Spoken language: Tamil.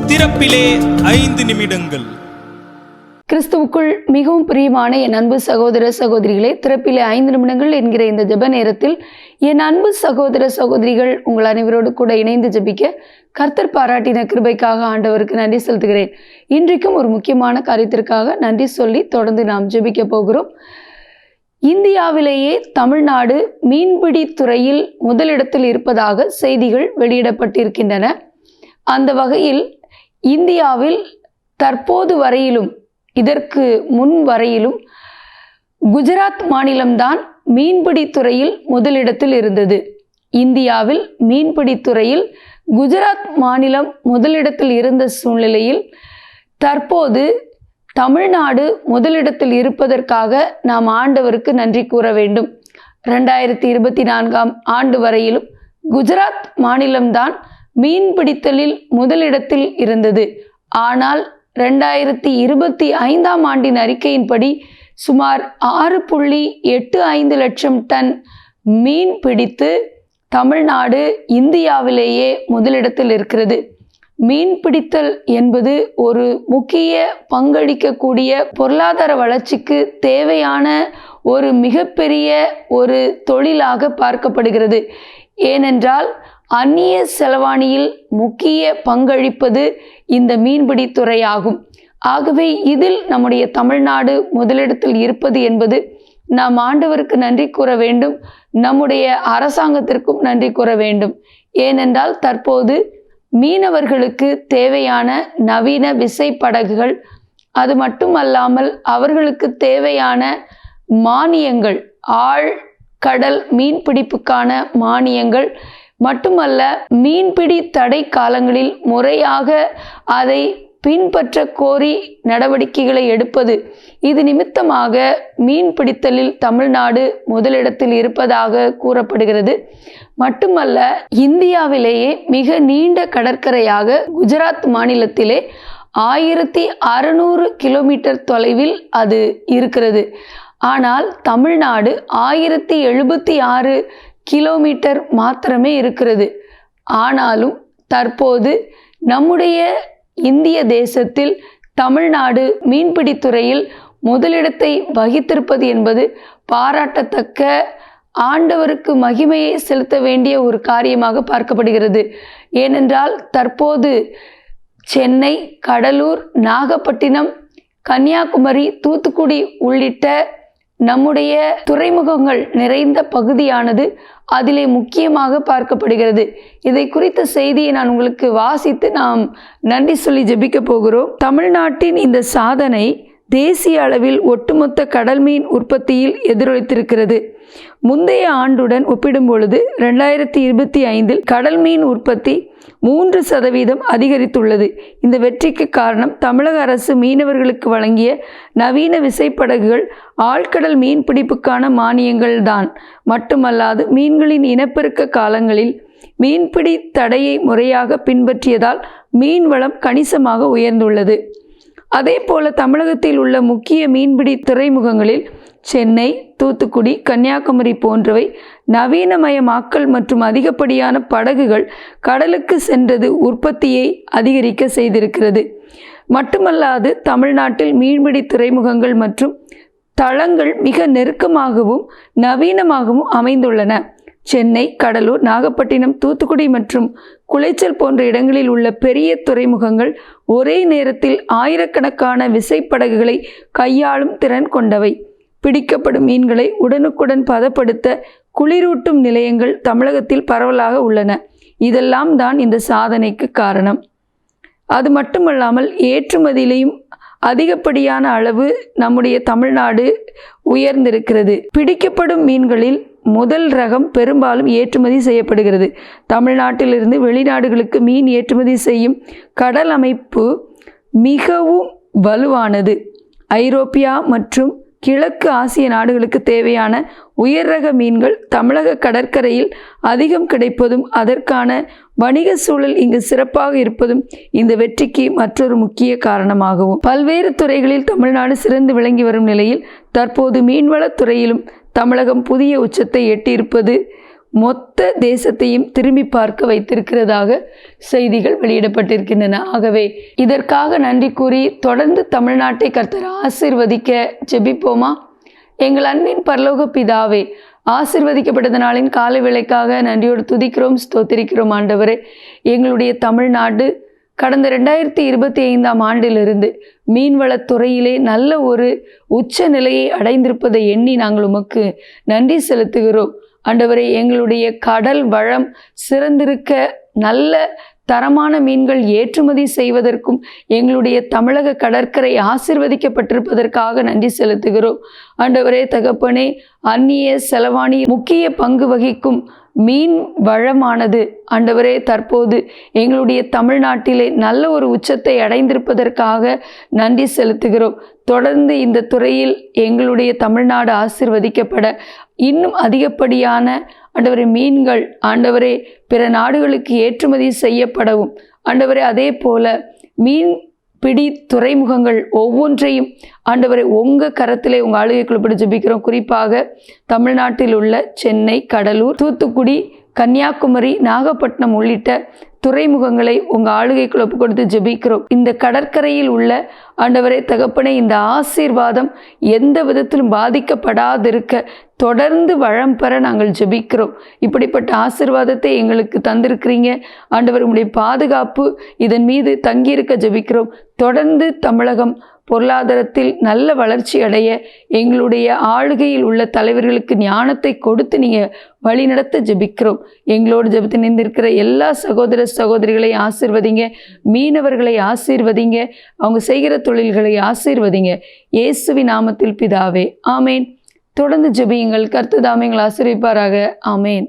திறப்பிலே 5 நிமிடங்கள். கிறிஸ்துவுக்குள் மிகவும் பிரியமான என் அன்பு சகோதர சகோதரிகளே, திறப்பிலே 5 நிமிடங்கள் என்கிற இந்த ஜெப நேரத்தில் என் அன்பு சகோதர சகோதரிகள் உங்கள் அனைவரோடு கூட இணைந்து ஜெபிக்க கர்த்தர் பாராட்டின கிருபைக்காக ஆண்டவருக்கு நன்றி செலுத்துகிறேன். இன்றைக்கும் ஒரு முக்கியமான காரியத்திற்காக நன்றி சொல்லி தொடர்ந்து நாம் ஜெபிக்க போகிறோம். இந்தியாவிலேயே தமிழ்நாடு மீன்பிடி துறையில் முதலிடத்தில் இருப்பதாக செய்திகள் வெளியிடப்பட்டிருக்கின்றன. அந்த வகையில் இந்தியாவில் தற்போது வரையிலும் இதற்கு முன் வரையிலும் குஜராத் மாநிலம்தான் மீன்பிடி துறையில் முதலிடத்தில் இருந்தது. இந்தியாவில் மீன்பிடி துறையில் குஜராத் மாநிலம் முதலிடத்தில் இருந்த சூழ்நிலையில் தற்போது தமிழ்நாடு முதலிடத்தில் இருப்பதற்காக நாம் ஆண்டவருக்கு நன்றி கூற வேண்டும். 2024ஆம் ஆண்டு வரையிலும் குஜராத் மாநிலம்தான் மீன்பிடித்தலில் முதலிடத்தில் இருந்தது. ஆனால் 2025ஆம் ஆண்டின் அறிக்கையின்படி சுமார் 6.85 லட்சம் டன் மீன் பிடித்து தமிழ்நாடு இந்தியாவிலேயே முதலிடத்தில் இருக்கிறது. மீன் பிடித்தல் என்பது ஒரு முக்கிய பங்களிக்கக்கூடிய பொருளாதார வளர்ச்சிக்கு தேவையான ஒரு மிகப்பெரிய ஒரு தொழிலாக பார்க்கப்படுகிறது. ஏனென்றால் அந்நிய செலவாணியில் முக்கிய பங்களிப்பது இந்த மீன்பிடி துறையாகும். ஆகவே இதில் நம்முடைய தமிழ்நாடு முதலிடத்தில் இருப்பது என்பது நாம் ஆண்டவருக்கு நன்றி கூற வேண்டும், நம்முடைய அரசாங்கத்திற்கும் நன்றி கூற வேண்டும். ஏனென்றால் தற்போது மீனவர்களுக்கு தேவையான நவீன விசைப்படகுகள், அது மட்டுமல்லாமல் அவர்களுக்கு தேவையான மானியங்கள், ஆழ்கடல் மீன்பிடிப்புக்கான மானியங்கள் மட்டுமல்ல, மீன்பிடி தடை காலங்களில் முறையாக அதை பின்பற்ற கோரி நடவடிக்கைகளை எடுப்பது, இது நிமித்தமாக மீன் பிடித்தலில் தமிழ்நாடு முதலிடத்தில் இருப்பதாக கூறப்படுகிறது. மட்டுமல்ல, இந்தியாவிலேயே மிக நீண்ட கடற்கரையாக குஜராத் மாநிலத்திலே 1600 கிலோமீட்டர் தொலைவில் அது இருக்கிறது. ஆனால் தமிழ்நாடு 1076 கிலோமீட்டர் மாத்திரமே இருக்கிறது. ஆனாலும் தற்போது நம்முடைய இந்திய தேசத்தில் தமிழ்நாடு மீன்பிடித்துறையில் முதலிடத்தை வகித்திருப்பது என்பது பாராட்டத்தக்க, ஆண்டவருக்கு மகிமையை செலுத்த வேண்டிய ஒரு காரியமாக பார்க்கப்படுகிறது. ஏனென்றால் தற்போது சென்னை, கடலூர், நாகப்பட்டினம், கன்னியாகுமரி, தூத்துக்குடி உள்ளிட்ட நம்முடைய துறைமுகங்கள் நிறைந்த பகுதியானது அதிலே முக்கியமாக பார்க்கப்படுகிறது. இதை குறித்த செய்தியை நான் உங்களுக்கு வாசித்து நாம் நன்றி சொல்லி ஜெபிக்க போகிறோம். தமிழ்நாட்டின் இந்த சாதனை தேசிய அளவில் ஒட்டுமொத்த கடல் மீன் உற்பத்தியில் எதிரொலித்திருக்கிறது. முந்தைய ஆண்டுடன் ஒப்பிடும் பொழுது 2025இல் கடல் மீன் உற்பத்தி 3% அதிகரித்துள்ளது. இந்த வெற்றிக்கு காரணம் தமிழக அரசு மீனவர்களுக்கு வழங்கிய நவீன விசைப்படகுகள், ஆழ்கடல் மீன்பிடிப்புக்கான மானியங்கள் தான் மட்டுமல்லாது மீன்களின் இனப்பெருக்க காலங்களில் மீன்பிடி தடையை முறையாக பின்பற்றியதால் மீன்வளம் கணிசமாக உயர்ந்துள்ளது. அதே போல தமிழகத்தில் உள்ள முக்கிய மீன்பிடி துறைமுகங்களில் சென்னை, தூத்துக்குடி, கன்னியாகுமரி போன்றவை நவீனமயமாக்கல் மற்றும் அதிகப்படியான படகுகள் கடலுக்கு சென்றது உற்பத்தியை அதிகரிக்க செய்திருக்கிறது. மட்டுமல்லாது தமிழ்நாட்டில் மீன்பிடி துறைமுகங்கள் மற்றும் தளங்கள் மிக நெருக்கமாகவும் நவீனமாகவும் அமைந்துள்ளன. சென்னை, கடலூர், நாகப்பட்டினம், தூத்துக்குடி மற்றும் குளைச்சல் போன்ற இடங்களில் உள்ள பெரிய துறைமுகங்கள் ஒரே நேரத்தில் ஆயிரக்கணக்கான விசைப்படகுகளை கையாளும் திறன் கொண்டவை. பிடிக்கப்படும் மீன்களை உடனுக்குடன் பதப்படுத்த குளிரூட்டும் நிலையங்கள் தமிழகத்தில் பரவலாக உள்ளன. இதெல்லாம் தான் இந்த சாதனைக்கு காரணம். அது மட்டுமல்லாமல் ஏற்றுமதியிலையும் அதிகப்படியான அளவு நம்முடைய தமிழ்நாடு உயர்ந்திருக்கிறது. பிடிக்கப்படும் மீன்களில் முதல் ரகம் பெரும்பாலும் ஏற்றுமதி செய்யப்படுகிறது. தமிழ்நாட்டிலிருந்து வெளிநாடுகளுக்கு மீன் ஏற்றுமதி செய்யும் கடல் அமைப்பு மிகவும் வலுவானது. ஐரோப்பியா மற்றும் கிழக்கு ஆசிய நாடுகளுக்கு தேவையான உயர் ரக மீன்கள் தமிழக கடற்கரையில் அதிகம் கிடைப்பதும் அதற்கான வணிக சூழல் இங்கு சிறப்பாக இருப்பதும் இந்த வெற்றிக்கு மற்றொரு முக்கிய காரணமாகவும். பல்வேறு துறைகளில் தமிழ்நாடு சிறந்து விளங்கி வரும் நிலையில் தற்போது மீன்வளத்துறையிலும் தமிழகம் புதிய உச்சத்தை எட்டியிருப்பது மொத்த தேசத்தையும் திரும்பி பார்க்க வைத்திருக்கிறதாக செய்திகள் வெளியிடப்பட்டிருக்கின்றன. ஆகவே இதற்காக நன்றி கூறி தொடர்ந்து தமிழ்நாட்டை கர்த்தர் ஆசீர்வதிக்க ஜெபிப்போமா? எங்கள் அன்பின் பரலோக பிதாவே, ஆசீர்வதிக்கப்பட்ட நாளின் காலை வேளைக்காக நன்றியோடு துதிக்கிறோம், ஸ்தோத்திரிக்கிறோம். ஆண்டவரே, எங்களுடைய தமிழ்நாடு கடந்த 2025ஆம் ஆண்டிலிருந்து மீன்வளத்துறையிலே நல்ல ஒரு உச்ச நிலையை அடைந்திருப்பதை எண்ணி நாங்கள் உமக்கு நன்றி செலுத்துகிறோம். ஆண்டவரே, எங்களுடைய கடல் வளம் சிறந்திருக்க, நல்ல தரமான மீன்கள் ஏற்றுமதி செய்வதற்கும் எங்களுடைய தமிழக கடற்கரை ஆசீர்வதிக்கப்பட்டிருப்பதற்காக நன்றி செலுத்துகிறோம். ஆண்டவரே தகப்பனே, அந்நிய செலவாணி முக்கிய பங்கு வகிக்கும் மீன் வளமானது ஆண்டவரே தற்போது எங்களுடைய தமிழ்நாட்டிலே நல்ல ஒரு உச்சத்தை அடைந்திருப்பதற்காக நன்றி செலுத்துகிறோம். தொடர்ந்து இந்த துறையில் எங்களுடைய தமிழ்நாடு ஆசீர்வதிக்கப்பட, இன்னும் அதிகப்படியான ஆண்டவரே மீன்கள் ஆண்டவரே பிற நாடுகளுக்கு ஏற்றுமதி செய்யப்படவும், ஆண்டவரே அதே போல மீன் பிடி துறைமுகங்கள் ஒவ்வொன்றையும் ஆண்டவரை உங்கள் கரத்திலே உங்கள் ஆளுகைக்குள்ளப்பட்டு ஜெபிக்கிறோம். குறிப்பாக தமிழ்நாட்டில் உள்ள சென்னை, கடலூர், தூத்துக்குடி, கன்னியாகுமரி, நாகப்பட்டினம் உள்ளிட்ட துறைமுகங்களை உங்கள் ஆளுகைக்குள் ஒப்பு கொடுத்து ஜெபிக்கிறோம். இந்த கடற்கரையில் உள்ள ஆண்டவரே தகப்பனே, இந்த ஆசீர்வாதம் எந்த விதத்திலும் பாதிக்கப்படாதிருக்க தொடர்ந்து வளம் பெற நாங்கள் ஜெபிக்கிறோம். இப்படிப்பட்ட ஆசீர்வாதத்தை எங்களுக்கு தந்திருக்கிறீங்க ஆண்டவர், உங்களுடைய பாதுகாப்பு இதன் மீது தங்கியிருக்க ஜெபிக்கிறோம். தொடர்ந்து தமிழகம் பொருளாதாரத்தில் நல்ல வளர்ச்சி அடைய எங்களுடைய ஆளுகையில் உள்ள தலைவர்களுக்கு ஞானத்தை கொடுத்து நீங்கள் வழிநடத்த ஜெபிக்கிறோம். எங்களோடு ஜெபத்தில் நின்றிருக்கிற எல்லா சகோதர சகோதரிகளையும் ஆசீர்வதிங்க, மீனவர்களை ஆசீர்வதிங்க, அவங்க செய்கிற தொழில்களை ஆசீர்வதிங்க. இயேசுவின் நாமத்தில் பிதாவே, ஆமேன். தொடர்ந்து ஜெபியுங்கள். கர்த்தர் தாமே எங்களை ஆசீர்வதிப்பாராக. ஆமேன்.